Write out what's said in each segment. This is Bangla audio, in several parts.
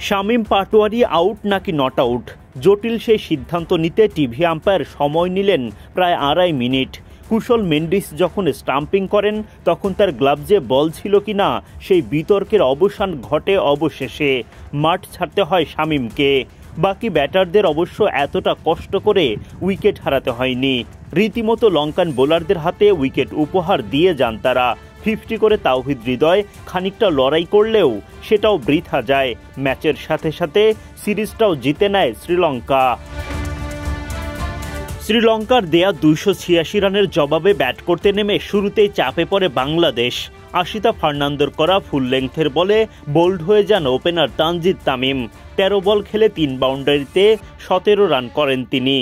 শামীম পাটোয়ারি আউট নাকি নট আউট, জটিল সেই সিদ্ধান্ত নিতে টিভি আম্পায়ার সময় নিলেন প্রায় 2.5 মিনিট। কুশল মেন্ডিস যখন স্টাম্পিং করেন তখন তার গ্লাভসে বল ছিল কিনা সেই বিতর্কের অবসান ঘটে অবশেষে। মাঠ ছাড়তে হয় শামীমকে। বাকি ব্যাটারদের অবশ্য এতটা কষ্ট করে উইকেট হারাতে হয়নি। রীতিমতো লঙ্কান বোলারদের হাতে উইকেট উপহার দিয়ে যান তারা। 50 করে তাওহিদ হৃদয় খানিকটা লড়াই করলেও সেটাও বৃথা যায়। ম্যাচের সাথে সাথে সিরিজটাও জিতে নেয় শ্রীলঙ্কা। শ্রীলঙ্কার দেয়া 286 রানের জবাবে ব্যাট করতে নেমে শুরুতেই চাপে পড়ে বাংলাদেশ। আশিতা ফার্নান্দোর করা ফুল লেংথের বলে বোল্ড হয়ে যান ওপেনার তানজিদ তামিম। 13 বল খেলে 3 বাউন্ডারিতে 17 রান করেন তিনি।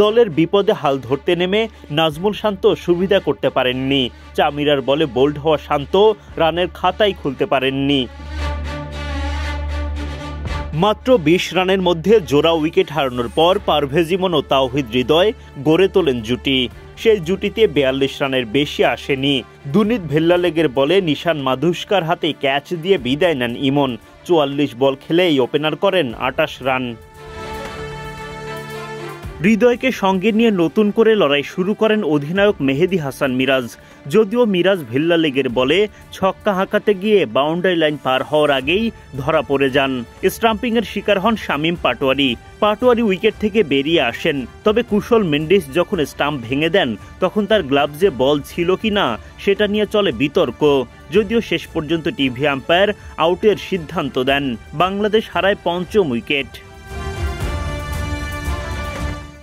দলের বিপদে হাল ধরতে নেমে নাজমুল শান্ত সুবিধা করতে পারেননি। চামিরার বলে বোল্ড হওয়া শান্ত রানের খাতাই খুলতে পারেননি। মাত্র 20 রানের মধ্যে জোড়া উইকেট হারানোর পর পারভেজ ইমন ও তাওহিদ হৃদয় গড়ে তোলেন জুটি। সেই জুটিতে 42 রানের বেশি আসেনি। দুনিত ভেল্লালেগের বলে নিশান মাধুস্কার হাতে ক্যাচ দিয়ে বিদায় নেন ইমন। 44 বল খেলে এই ওপেনার করেন 28 রান। হৃদয়কে সঙ্গে নিয়ে নতুন করে লড়াই শুরু করেন অধিনায়ক মেহেদী হাসান মিরাজ। যদিও মিরাজ ভেল্লালেগের বলে ছক্কা হাঁকাতে গিয়ে বাউন্ডারি লাইন পার হওয়ার আগেই ধরা পড়ে যান। স্টাম্পিংয়ের শিকার হন শামীম পাটোয়ারি উইকেট থেকে বেরিয়ে আসেন। তবে কুশল মেন্ডিস যখন স্টাম্প ভেঙে দেন তখন তার গ্লাভসে বল ছিল কিনা সেটা নিয়ে চলে বিতর্ক। যদিও শেষ পর্যন্ত টিভি আম্পায়ার আউটের সিদ্ধান্ত দেন। বাংলাদেশ হারায় 5ম উইকেট।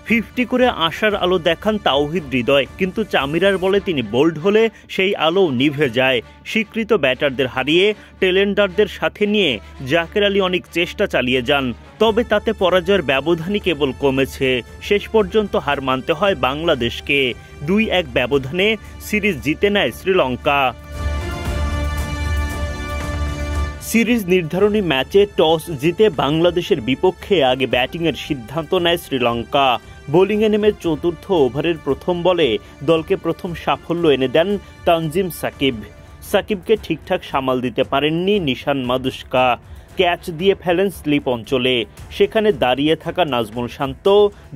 50 করে আশার আলো দেখান তাওহিদ হৃদয়, কিন্তু চামিরার বলে তিনি বোল্ড হলে সেই আলো নিভে যায়। স্বীকৃত ব্যাটারদের হারিয়ে টেলেন্ডারদের সাথে নিয়ে জাকের আলী অনেক চেষ্টা চালিয়ে যান, তবে তাতে পরাজয়ের ব্যবধানই কেবল কমেছে। শেষ পর্যন্ত হার মানতে হয় বাংলাদেশকে। 2-1 ব্যবধানে সিরিজ জিতে নেয় শ্রীলঙ্কা। সিরিজ নির্ধারণী ম্যাচে টস জিতে বাংলাদেশের বিপক্ষে আগে ব্যাটিংয়ের সিদ্ধান্ত নেয় শ্রীলঙ্কা। বোলিংয়ে নেমে 4র্থ ওভারের প্রথম বলে দলকে প্রথম সাফল্য এনে দেন তানজিম সাকিবকে ঠিকঠাক সামাল দিতে পারেননি নিশান মাধুস্কা। ক্যাচ দিয়ে ফেলেন স্লিপ অঞ্চলে। সেখানে দাঁড়িয়ে থাকা নাজমুল শান্ত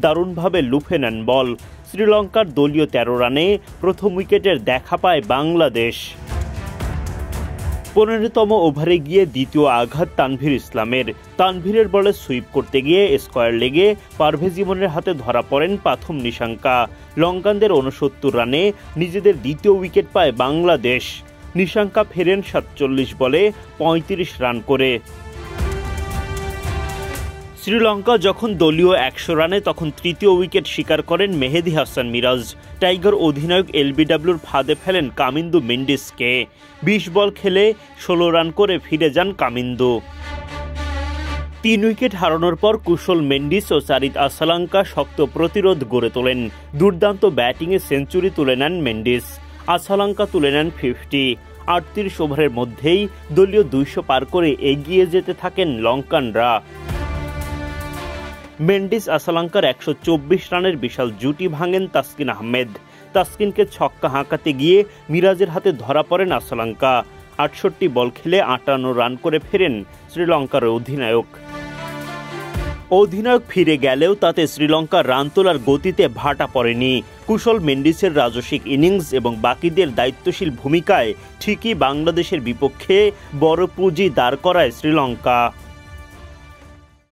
দারুণভাবে লুফে নেন বল। শ্রীলঙ্কার দলীয় 13 রানে প্রথম উইকেটের দেখা পায় বাংলাদেশ। 15তম ওভারে গিয়ে দ্বিতীয় আঘাত তানভীর ইসলামের। তানভীরের বলে সুইপ করতে গিয়ে স্কোয়ার লেগে পারভেজ ইমনের হাতে ধরা পড়েন প্রথম নিশাঙ্কা। লঙ্কানদের 69 রানে নিজেদের দ্বিতীয় উইকেট পায় বাংলাদেশ। নিশাঙ্কা ফেরেন 47 বলে 35 রান করে। শ্রীলঙ্কা যখন দলীয় 100 রানে তখন তৃতীয় উইকেট শিকার করেন মেহেদী হাসান মিরাজ। টাইগার অধিনায়ক এলবিডব্লিউর ফাঁদে ফেলেন কামিন্দু মেন্ডিসকে। 20 বল খেলে 16 রান করে ফিরে যান কামিন্দু। 3 উইকেট হারানোর পর কুশল মেন্ডিস ও সারিত আসালাঙ্কা শক্ত প্রতিরোধ গড়ে তোলেন। দুর্দান্ত ব্যাটিংয়ে সেঞ্চুরি তুলে নেন মেন্ডিস। আসালাঙ্কা তুলে নেন 50। 38 ওভারের মধ্যেই দলীয় 200 পার করে এগিয়ে যেতে থাকেন লঙ্কানরা। মেন্ডিস আসালাঙ্কার 124 রানের বিশাল জুটি ভাঙেন তাসকিন আহমেদ। তাসকিনকে ছক্কা হাঁকাতে গিয়ে মিরাজের হাতে ধরা পড়েন আসালাঙ্কা। 68 বল খেলে 58 রান করে ফেরেন শ্রীলঙ্কার অধিনায়ক ফিরে গেলেও তাতে শ্রীলঙ্কার রান তোলার গতিতে ভাটা পড়েনি। কুশল মেন্ডিসের রাজস্বিক ইনিংস এবং বাকিদের দায়িত্বশীল ভূমিকায় ঠিকই বাংলাদেশের বিপক্ষে বড় পুঁজি দাঁড় করায় শ্রীলঙ্কা।